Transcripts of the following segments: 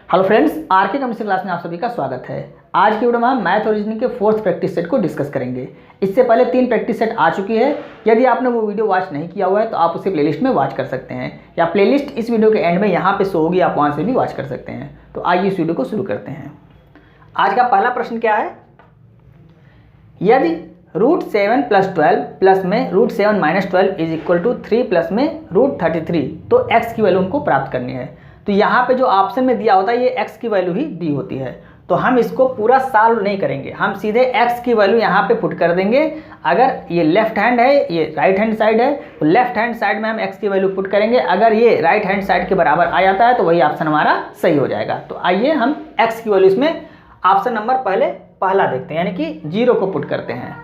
Hello friends, are के chemistry class में आप सभी का स्वागत है। आज की वीडियो में हम मैथ और रीजनिंग के फोर्थ प्रैक्टिस सेट को डिस्कस करेंगे। इससे पहले 3 प्रैक्टिस सेट आ चुकी है। यदि आपने वो वीडियो वॉच नहीं किया हुआ है तो आप उसे प्लेलिस्ट में वॉच कर सकते हैं, या प्लेलिस्ट इस वीडियो के एंड में यहाँ पे शो होगी, आप वहाँ से भी वॉच कर सकते हैं। तो आइए इस वीडियो को शुरू करते हैं। आज का पहला प्रश्न क्या है, यदि √7 + 12 प्लस में √7 - 12 इज इक्वल टू 3 प्लस में √33, तो x की वैल्यू हमको प्राप्त करनी है। तो यहाँ पे जो ऑप्शन में दिया होता है ये x की वैल्यू ही दी होती है। तो हम इसको पूरा सॉल्व नहीं करेंगे, हम सीधे x की वैल्यू यहाँ पे पुट कर देंगे। अगर ये लेफ्ट हैंड है, ये राइट हैंड साइड है, तो लेफ्ट हैंड साइड में हम x की वैल्यू पुट करेंगे। अगर ये राइट हैंड साइड के बराबर आ जाता है तो वही ऑप्शन हमारा सही हो जाएगा। तो आइए हम x की वैल्यू इसमें ऑप्शन नंबर पहला देखते हैं, यानी कि 0 को पुट करते हैं।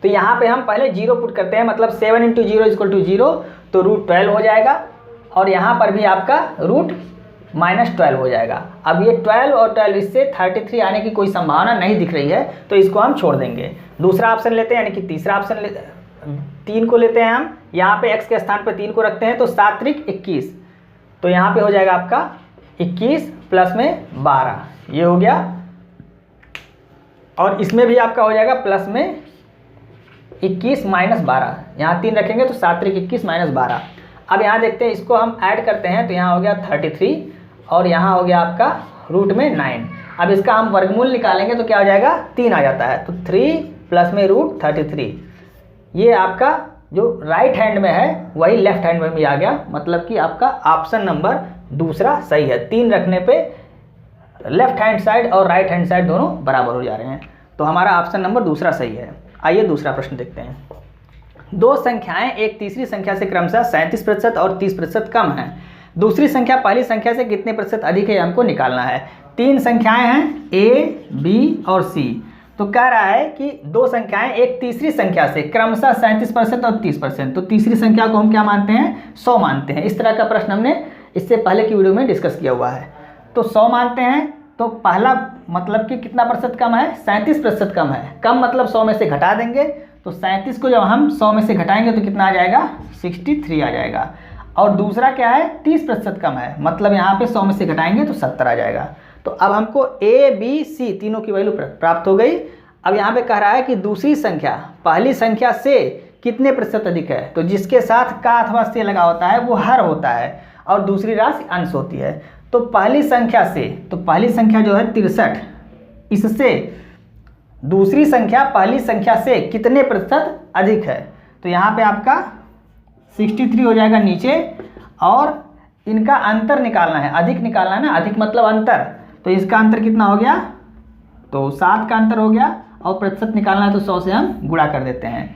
तो यहाँ पे हम पहले 0 पुट करते हैं, मतलब 7 × 0 = 0, तो √12 हो जाएगा। और यहाँ पर भी आपका √-12 हो जाएगा। अब ये 12 और 12 इससे 33 आने की कोई संभावना नहीं दिख रही है, तो इसको हम छोड़ देंगे। दूसरा ऑप्शन लेते हैं, यानी कि तीसरा ऑप्शन 3 को लेते हैं हम। यहाँ पे x के स्थान पर 3 को रखते हैं, तो 7 × 3 = 21। तो यहाँ पे हो जाएगा आपका 21 प्लस में 12, ये हो गया। और इसमें भी आपका हो जाएगा प्लस में 21 - 12, यहाँ 3 रखेंगे तो 7 × 3 = 21 - 12। अब यहाँ देखते हैं, इसको हम ऐड करते हैं, तो यहाँ हो गया 33 और यहाँ हो गया आपका √9। अब इसका हम वर्गमूल निकालेंगे तो क्या हो जाएगा, 3 आ जाता है। तो 3 प्लस में √33, ये आपका जो राइट हैंड में है वही लेफ्ट हैंड में भी आ गया, मतलब कि आपका ऑप्शन नंबर दूसरा सही है। 3 रखने पे लेफ्ट हैंड साइड और राइट हैंड साइड दोनों बराबर हो जा रहे हैं, तो हमारा ऑप्शन नंबर दूसरा सही है। आइए दूसरा प्रश्न देखते हैं। 2 संख्याएं एक तीसरी संख्या से क्रमशः 37% और 30% कम हैं। दूसरी संख्या पहली संख्या से कितने प्रतिशत अधिक है, हमको निकालना है। 3 संख्याएं हैं A, B और C। तो कह रहा है कि 2 संख्याएं एक तीसरी संख्या से क्रमशः 37% और 30%। तो तीसरी संख्या को हम क्या मानते हैं, 100 मानते हैं। इस तरह का प्रश्न हमने इससे पहले की वीडियो में डिस्कस किया हुआ है। तो 100 मानते हैं, तो पहला मतलब कि कितना प्रतिशत कम है, 37% कम है। कम मतलब 100 में से घटा देंगे, तो 37 को जब हम 100 में से घटाएंगे तो कितना आ जाएगा, 63 आ जाएगा। और दूसरा क्या है, 30% कम है, मतलब यहाँ पे 100 में से घटाएंगे तो 70 आ जाएगा। तो अब हमको A, B, C तीनों की वैल्यू प्राप्त हो गई। अब यहाँ पे कह रहा है कि दूसरी संख्या पहली संख्या से कितने प्रतिशत अधिक है। तो जिसके साथ का अथवा से लगा होता है वो हर होता है और दूसरी राशि अंश होती है। तो पहली संख्या से, तो पहली संख्या जो है 63, इससे दूसरी संख्या पहली संख्या से कितने प्रतिशत अधिक है। तो यहाँ पे आपका 63 हो जाएगा नीचे, और इनका अंतर निकालना है, अधिक निकालना है ना, अधिक मतलब अंतर। तो इसका अंतर कितना हो गया, तो 7 का अंतर हो गया, और प्रतिशत निकालना है तो 100 से हम गुणा कर देते हैं।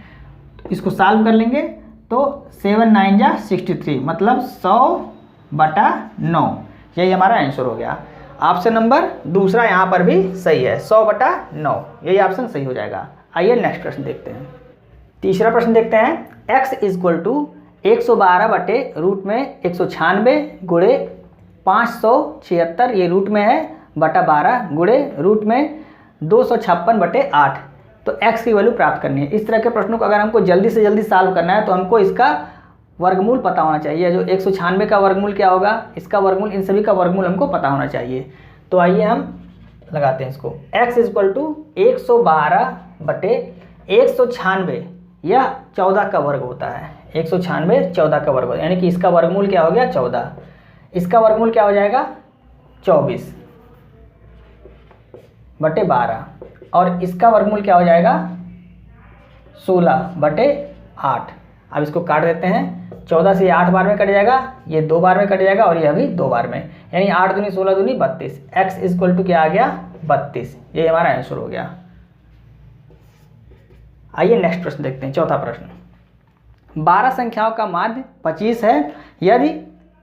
तो इसको सॉल्व कर लेंगे, तो 7 × 9 = 63, मतलब 100/9, यही हमारा आंसर हो गया। ऑप्शन नंबर दूसरा यहाँ पर भी सही है, 100/9, यही ऑप्शन सही हो जाएगा। आइए नेक्स्ट प्रश्न देखते हैं। तीसरा प्रश्न देखते हैं। x = 112/√196 गुणे 576, ये रूट में है, /12 गुणे √256/8। तो x की वैल्यू प्राप्त करनी है। इस तरह के प्रश्नों को अगर हमको जल्दी से जल्दी सॉल्व करना है तो हमको इसका वर्गमूल पता होना चाहिए। जो 196 का वर्गमूल क्या होगा, इसका वर्गमूल, इन सभी का वर्गमूल हमको पता होना चाहिए। तो आइए हम लगाते हैं इसको। x = 112/196, यह 14 का वर्ग होता है। 196 14 का वर्ग, यानी कि इसका वर्गमूल क्या हो गया, 14। इसका वर्गमूल क्या हो जाएगा, 24/12, और इसका वर्गमूल क्या हो जाएगा, 16/8। अब इसको काट देते हैं, 14 से 8 बार में कट जाएगा, ये 2 बार में कट जाएगा, और यह भी 2 बार में, यानी 8 दूनी 16 दूनी 32। x = क्या आ गया, 32, ये हमारा आंसर हो गया। आइए नेक्स्ट प्रश्न देखते हैं। चौथा प्रश्न। 12 संख्याओं का माध्य 25 है। यदि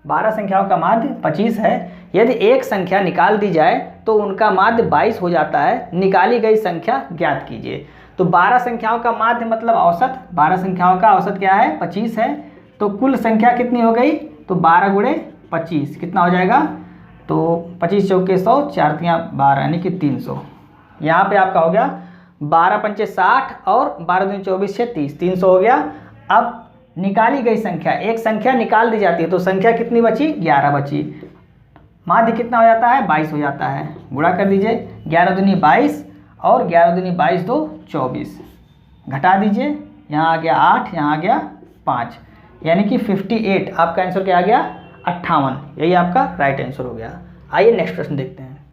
12 संख्याओं का माध्य 25 है, यदि एक संख्या निकाल दी जाए तो उनका माध्य 22 हो जाता है। निकाली गई संख्या ज्ञात कीजिए। तो 12 संख्याओं का माध्य मतलब औसत, 12 संख्याओं का औसत क्या है, 25 है। तो कुल संख्या कितनी हो गई, तो 12 × 25 कितना हो जाएगा, तो 25 × 100, 4 × 12, यानी कि 300। यहाँ पे आपका हो गया 12 × 5 = 60 और 12 दूनी 24 = 30, 300 हो गया। अब निकाली गई संख्या, एक संख्या निकाल दी जाती है तो संख्या कितनी बची, 11 बची। माध्य कितना हो जाता है, 22 हो जाता है। गुणा कर दीजिए, 11 दूनी 22 और 11 दूनी 22 दो 24, घटा दीजिए, यहाँ आ गया 8, यहाँ आ गया 5, यानी कि 58। आपका आंसर क्या आ गया, 58। यही आपका राइट आंसर हो गया। आइए नेक्स्ट प्रश्न देखते हैं।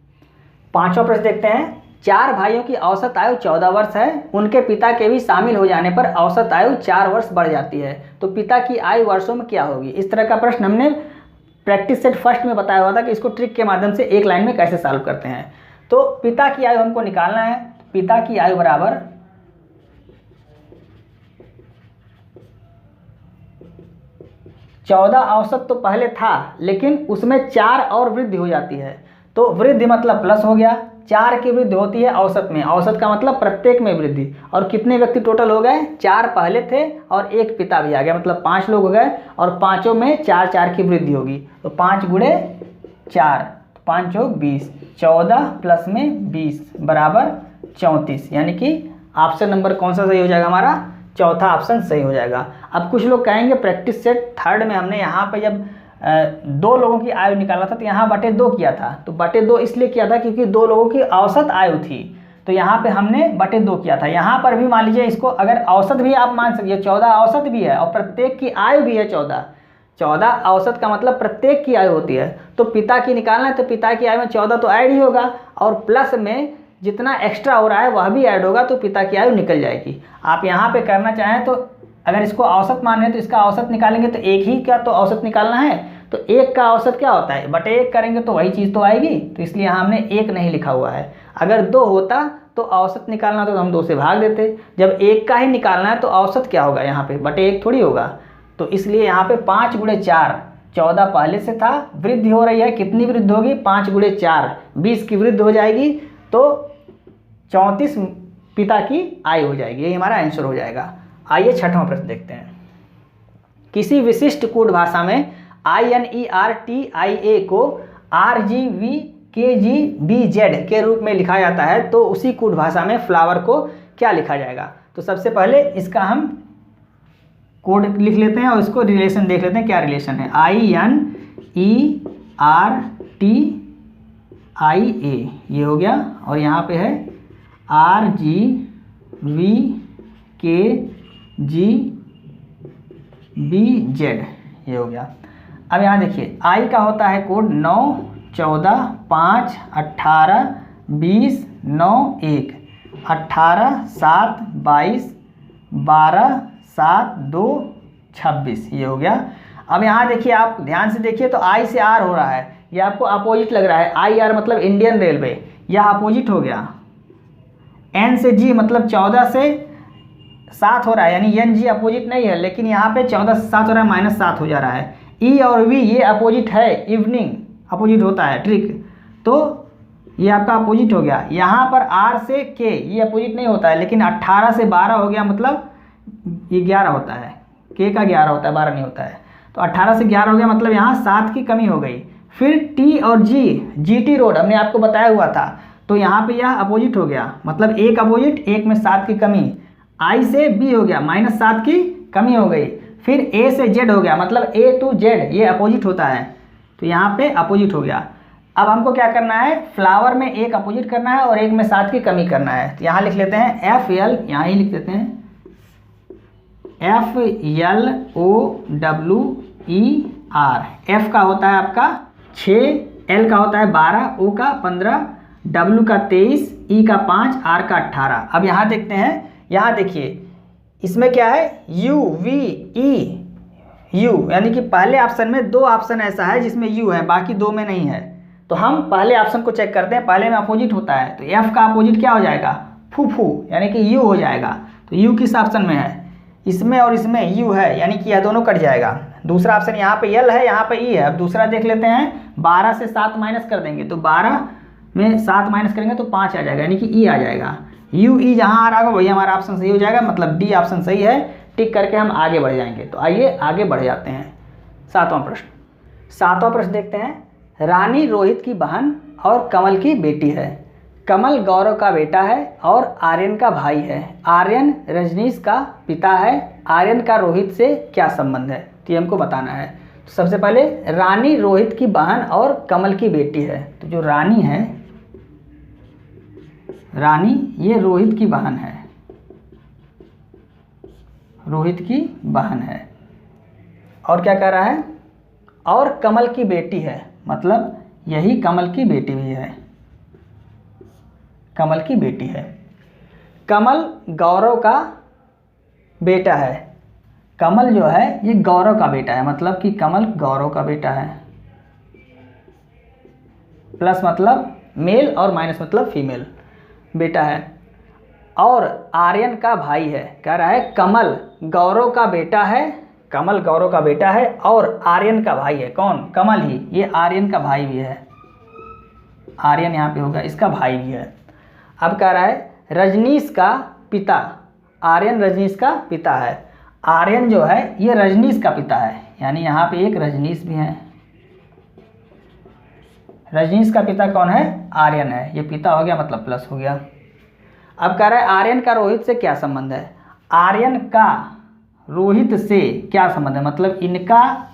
5वां प्रश्न देखते हैं। 4 भाइयों की औसत आयु 14 वर्ष है, उनके पिता के भी शामिल हो जाने पर औसत आयु 4 वर्ष बढ़ जाती है, तो पिता की आयु वर्षों में क्या होगी। इस तरह का प्रश्न हमने प्रैक्टिस सेट फर्स्ट में बताया हुआ था कि इसको ट्रिक के माध्यम से एक लाइन में कैसे सॉल्व करते हैं। तो पिता की आयु हमको निकालना है। पिता की आयु बराबर 14 औसत तो पहले था, लेकिन उसमें 4 और वृद्धि हो जाती है, तो वृद्धि मतलब प्लस हो गया, 4 की वृद्धि होती है औसत में, औसत का मतलब प्रत्येक में वृद्धि। और कितने व्यक्ति टोटल हो गए, 4 पहले थे और एक पिता भी आ गया, मतलब 5 लोग हो गए, और पाँचों में 4 की वृद्धि होगी, तो 5 गुणे 4, 5 चौक 20, 14 प्लस में 20 बराबर 34, यानी कि ऑप्शन नंबर कौन सा सही हो जाएगा हमारा, चौथा ऑप्शन सही हो जाएगा। अब कुछ लोग कहेंगे प्रैक्टिस सेट थर्ड में हमने यहाँ पे जब 2 लोगों की आयु निकाला था तो यहाँ बटे 2 किया था, तो बटे 2 इसलिए किया था क्योंकि 2 लोगों की औसत आयु थी, तो यहाँ पे हमने बटे 2 किया था। यहाँ पर भी मान लीजिए इसको अगर औसत भी आप मान सकिए, 14 औसत भी है और प्रत्येक की आयु भी है 14 औसत का मतलब प्रत्येक की आयु होती है, तो पिता की निकालना है तो पिता की आयु में 14 तो ऐड ही होगा, और प्लस में जितना एक्स्ट्रा हो रहा है वह भी ऐड होगा, तो पिता की आयु निकल जाएगी। आप यहाँ पे करना चाहें तो अगर इसको औसत माने तो इसका औसत निकालेंगे तो एक ही का तो औसत निकालना है, तो 1 का औसत क्या होता है, बटे 1 करेंगे तो वही चीज़ तो आएगी, तो इसलिए यहाँ हमने 1 नहीं लिखा हुआ है। अगर 2 होता तो औसत निकालना तो हम 2 से भाग देते, जब 1 का ही निकालना है तो औसत क्या होगा, यहाँ पे बटे 1 थोड़ी होगा, तो इसलिए यहाँ पे 5 गुणे 4, 14 पहले से था, वृद्धि हो रही है, कितनी वृद्धि होगी, 5 गुणे 4 20 की वृद्धि हो जाएगी, तो 34 पिता की आयु हो जाएगी, यही हमारा आंसर हो जाएगा। आइए 6वां प्रश्न देखते हैं। किसी विशिष्ट कोड भाषा में INERTIA को RGVKGBZ के रूप में लिखा जाता है, तो उसी कोड भाषा में फ्लावर को क्या लिखा जाएगा। तो सबसे पहले इसका हम कोड लिख लेते हैं और इसको रिलेशन देख लेते हैं क्या रिलेशन है। INERTIA ये हो गया, और यहाँ पे है RGVKGBZ ये हो गया। अब यहाँ देखिए I का होता है कोड 9 14 5 18 20 9 1 18 7 22 12 7 2 26 ये हो गया। अब यहाँ देखिए आप ध्यान से देखिए तो I से R हो रहा है, ये आपको अपोजिट लग रहा है, IR मतलब इंडियन रेलवे, यह अपोजिट हो गया। N से G मतलब 14 से 7 हो रहा है, यानी NG अपोजिट नहीं है, लेकिन यहाँ पे 14 से 7 हो रहा है, -7 हो जा रहा है। E और V ये अपोजिट है, इवनिंग अपोजिट होता है, ट्रिक, तो ये आपका अपोजिट हो गया। यहाँ पर R से K ये अपोजिट नहीं होता है, लेकिन 18 से 12 हो गया, मतलब ये 11 होता है, K का 11 होता है, 12 नहीं होता है, तो 18 से 11 हो गया, मतलब यहाँ 7 की कमी हो गई। फिर T और G GT रोड हमने आपको बताया हुआ था, तो यहाँ पे यह अपोजिट हो गया, मतलब एक अपोजिट, एक में 7 की कमी। I से B हो गया, -7 की कमी हो गई। फिर A से Z हो गया, मतलब A to Z ये अपोजिट होता है, तो यहाँ पे अपोजिट हो गया। अब हमको क्या करना है, फ्लावर में एक अपोजिट करना है और एक में 7 की कमी करना है, तो यहाँ लिख लेते हैं FL, यहाँ ही लिख देते हैं FLOWER। F का होता है आपका 6, L का होता है 12, O का 15, W का 23, E का 5, R का 18। अब यहाँ देखते हैं, यहाँ देखिए इसमें क्या है UVEU, यानी कि पहले ऑप्शन में 2 ऑप्शन ऐसा है जिसमें U है, बाकी 2 में नहीं है, तो हम पहले ऑप्शन को चेक करते हैं, पहले में अपोजिट होता है, तो F का अपोजिट क्या हो जाएगा, फूफू, यानी कि U हो जाएगा, तो U किस ऑप्शन में है, इसमें और इसमें U है, यानी कि यह दोनों कट जाएगा। दूसरा ऑप्शन यहाँ पे L है, यहाँ पे E है। अब दूसरा देख लेते हैं, 12 से 7 माइनस कर देंगे, तो 12 में 7 माइनस करेंगे तो 5 आ जाएगा, यानी कि E आ जाएगा। UE जहाँ आ रहा होगा वही हमारा ऑप्शन सही हो जाएगा, मतलब D ऑप्शन सही है। टिक करके हम आगे बढ़ जाएंगे, तो आइए आगे बढ़ जाते हैं। 7वां प्रश्न देखते हैं। रानी रोहित की बहन और कमल की बेटी है। कमल गौरव का बेटा है और आर्यन का भाई है। आर्यन रजनीश का पिता है। आर्यन का रोहित से क्या संबंध है, तो ये हमको बताना है। तो सबसे पहले रानी रोहित की बहन और कमल की बेटी है। तो जो रानी है, रानी ये रोहित की बहन है, रोहित की बहन है। और क्या कह रहा है, और कमल की बेटी है, मतलब यही कमल की बेटी भी है, कमल की बेटी है। कमल गौरव का बेटा है, कमल जो है ये गौरव का बेटा है, मतलब कि कमल गौरव का बेटा है। प्लस मतलब मेल और माइनस मतलब फीमेल, बेटा है। और आर्यन का भाई है, कह रहा है कमल गौरव का बेटा है, कमल गौरव का बेटा है और आर्यन का भाई है। कौन? कमल ही, ये आर्यन का भाई भी है, आर्यन यहाँ पे होगा, इसका भाई भी है। अब कह रहा है रजनीश का पिता, आर्यन रजनीश का पिता है। आर्यन जो है ये रजनीश का पिता है, यानी यहाँ पे एक रजनीश भी है। रजनीश का पिता कौन है? आर्यन है, ये पिता हो गया मतलब प्लस हो गया। अब कह रहा है आर्यन का रोहित से क्या संबंध है? आर्यन का रोहित से क्या संबंध है, मतलब इनका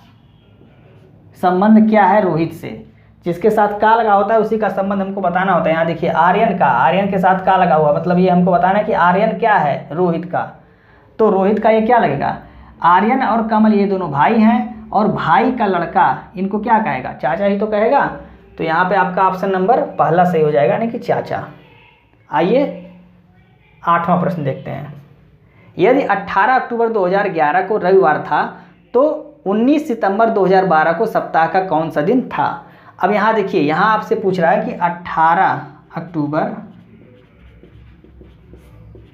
संबंध क्या है रोहित से। जिसके साथ का लगा होता है उसी का संबंध हमको बताना होता है। यहाँ देखिए आर्यन का, आर्यन के साथ का लगा हुआ, मतलब ये हमको बताना है कि आर्यन क्या है? रोहित का। तो रोहित का ये क्या लगेगा? आर्यन और कमल ये दोनों भाई हैं, और भाई का लड़का इनको क्या कहेगा? चाचा ही तो कहेगा। तो यहाँ पे आपका ऑप्शन नंबर पहला सही हो जाएगा, यानी कि चाचा। आइए 8वां प्रश्न देखते हैं। यदि 18 अक्टूबर 2011 को रविवार था तो 19 सितंबर 2012 को सप्ताह का कौन सा दिन था? अब यहाँ देखिए, यहाँ आपसे पूछ रहा है कि 18 अक्टूबर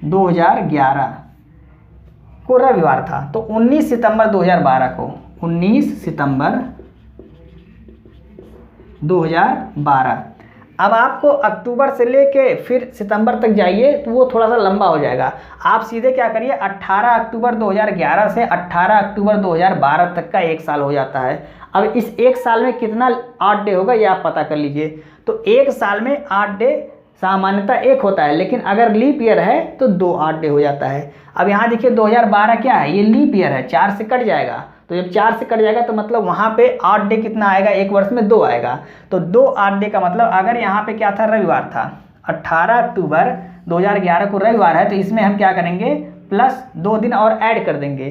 2011 को रविवार था, तो 19 सितंबर 2012 को, 19 सितंबर 2012। अब आपको अक्टूबर से लेके फिर सितंबर तक जाइए तो वो थोड़ा सा लंबा हो जाएगा। आप सीधे क्या करिए, 18 अक्टूबर 2011 से 18 अक्टूबर 2012 तक का एक साल हो जाता है। अब इस एक साल में कितना 8 डे होगा ये आप पता कर लीजिए। तो एक साल में 8 डे सामान्यतः एक होता है, लेकिन अगर लीप ईयर है तो 2 8 डे हो जाता है। अब यहाँ देखिए 2012 क्या है, ये लीप ईयर है, 4 से कट जाएगा। तो जब 4 से कट जाएगा तो मतलब वहाँ पे 8 डे कितना आएगा, एक वर्ष में 2 आएगा। तो 2 8 डे का मतलब अगर यहाँ पे क्या था, रविवार था, 18 अक्टूबर 2011 को रविवार है, तो इसमें हम क्या करेंगे, प्लस 2 दिन और ऐड कर देंगे।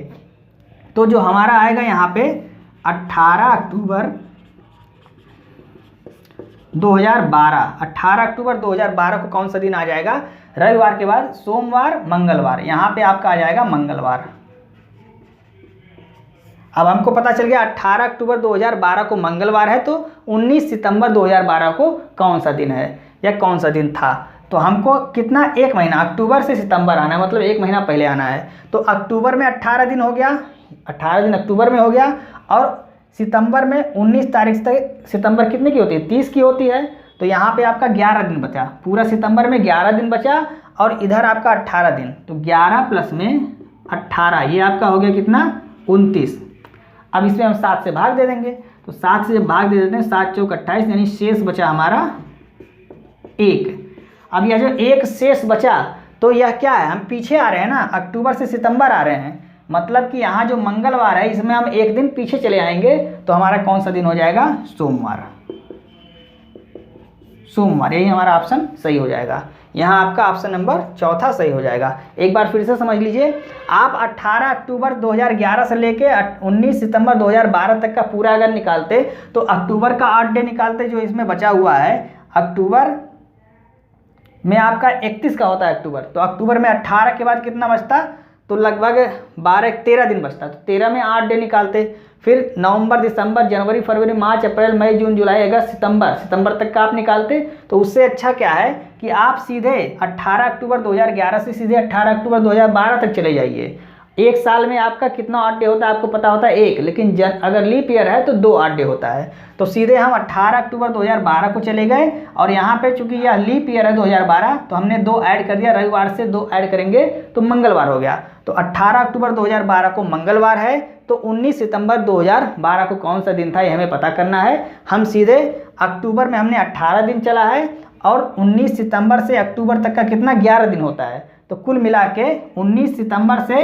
तो जो हमारा आएगा यहाँ पे 18 अक्टूबर 2012, 18 अक्टूबर 2012 को कौन सा दिन आ जाएगा? रविवार के बाद सोमवार मंगलवार, यहाँ पे आपका आ जाएगा मंगलवार। अब हमको पता चल गया 18 अक्टूबर 2012 को मंगलवार है, तो 19 सितंबर 2012 को कौन सा दिन है या कौन सा दिन था? तो हमको कितना, एक महीना, अक्टूबर से सितंबर आना है, मतलब एक महीना पहले आना है। तो अक्टूबर में 18 दिन हो गया, 18 दिन अक्टूबर में हो गया, और सितंबर में 19 तारीख तक, सितंबर कितने की होती है, 30 की होती है। तो यहाँ पे आपका 11 दिन बचा, पूरा सितंबर में 11 दिन बचा, और इधर आपका 18 दिन। तो 11 प्लस में 18, ये आपका हो गया कितना, 29। अब इसमें हम 7 से भाग दे देंगे, तो 7 से जब भाग दे देते हैं, 7 चौक 28, यानी शेष बचा हमारा 1। अब यह जो 1 शेष बचा, तो यह क्या है, हम पीछे आ रहे हैं ना, अक्टूबर से सितंबर आ रहे हैं, मतलब कि यहाँ जो मंगलवार है इसमें हम एक दिन पीछे चले आएंगे, तो हमारा कौन सा दिन हो जाएगा, सोमवार। सोमवार, यही हमारा ऑप्शन सही हो जाएगा। यहाँ आपका ऑप्शन नंबर चौथा सही हो जाएगा। एक बार फिर से समझ लीजिए, आप 18 अक्टूबर 2011 से लेके 19 सितंबर 2012 तक का पूरा अगर निकालते, तो अक्टूबर का 8 डे निकालते जो इसमें बचा हुआ है। अक्टूबर में आपका 31 का होता है अक्टूबर, तो अक्टूबर में 18 के बाद कितना बचता, तो लगभग 13 दिन बचता। तो 13 में 8 डे निकालते, फिर नवंबर, दिसंबर, जनवरी, फरवरी, मार्च, अप्रैल, मई, जून, जुलाई, अगस्त, सितंबर तक का आप निकालते। तो उससे अच्छा क्या है कि आप सीधे 18 अक्टूबर 2011 से सीधे 18 अक्टूबर 2012 तक चले जाइए। एक साल में आपका कितना 8 डे होता है आपको पता होता है, 1, लेकिन अगर लीप ईयर है तो 2 8 डे होता है। तो सीधे हम 18 अक्टूबर 2012 को चले गए, और यहाँ पे चूंकि यह लीप ईयर है 2012, तो हमने 2 ऐड कर दिया, रविवार से 2 ऐड करेंगे तो मंगलवार हो गया। तो 18 अक्टूबर 2012 को मंगलवार है, तो 19 सितंबर 2012 को कौन सा दिन था ये हमें पता करना है। हम सीधे अक्टूबर में हमने 18 दिन चला है, और 19 सितंबर से अक्टूबर तक का कितना, 11 दिन होता है। तो कुल मिला के 19 सितंबर से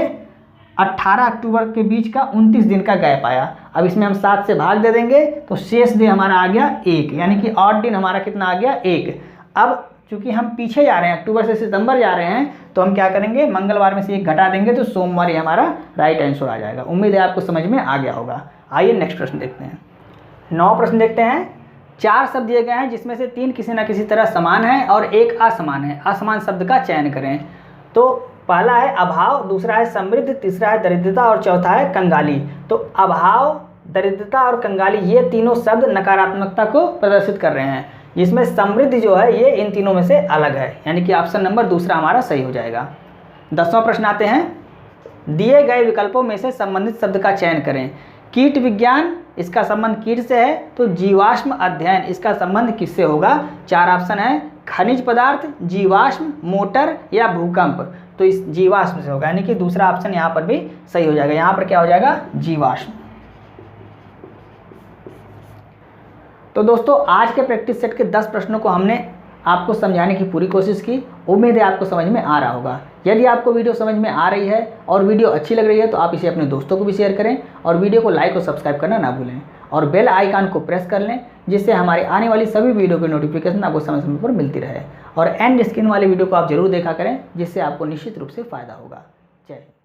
18 अक्टूबर के बीच का 29 दिन का गैप आया। अब इसमें हम 7 से भाग दे देंगे तो शेष दिन हमारा आ गया 1, यानी कि ऑड दिन हमारा कितना आ गया 1। अब चूंकि हम पीछे जा रहे हैं, अक्टूबर से सितंबर जा रहे हैं, तो हम क्या करेंगे, मंगलवार में से 1 घटा देंगे तो सोमवार ही हमारा राइट आंसर आ जाएगा। उम्मीद है आपको समझ में आ गया होगा। आइए नेक्स्ट प्रश्न देखते हैं। 9 प्रश्न देखते हैं। 4 शब्द दिए गए हैं जिसमें से 3 किसी न किसी तरह समान है और 1 असमान है। असमान शब्द का चयन करें। तो पहला है अभाव, दूसरा है समृद्ध, तीसरा है दरिद्रता और चौथा है कंगाली। तो अभाव, दरिद्रता और कंगाली ये तीनों शब्द नकारात्मकता को प्रदर्शित कर रहे हैं, जिसमें समृद्ध जो है ये इन तीनों में से अलग है, यानी कि ऑप्शन नंबर दूसरा हमारा सही हो जाएगा। 10वां प्रश्न आते हैं। दिए गए विकल्पों में से संबंधित शब्द का चयन करें। कीट विज्ञान, इसका संबंध कीट से है, तो जीवाश्म अध्ययन, इसका संबंध किससे होगा। 4 ऑप्शन है, खनिज पदार्थ, जीवाश्म, मोटर या भूकंप। तो इस जीवाश्म से होगा, यानी कि दूसरा ऑप्शन यहाँ पर भी सही हो जाएगा। यहाँ पर क्या हो जाएगा, जीवाश्म। तो दोस्तों आज के प्रैक्टिस सेट के 10 प्रश्नों को हमने आपको समझाने की पूरी कोशिश की। उम्मीद है आपको समझ में आ रहा होगा। यदि आपको वीडियो समझ में आ रही है और वीडियो अच्छी लग रही है तो आप इसे अपने दोस्तों को भी शेयर करें और वीडियो को लाइक और सब्सक्राइब करना ना भूलें और बेल आइकन को प्रेस कर लें, जिससे हमारी आने वाली सभी वीडियो की नोटिफिकेशन आपको समय समय पर मिलती रहे। और एंड स्क्रीन वाली वीडियो को आप जरूर देखा करें, जिससे आपको निश्चित रूप से फ़ायदा होगा। जय हिंद।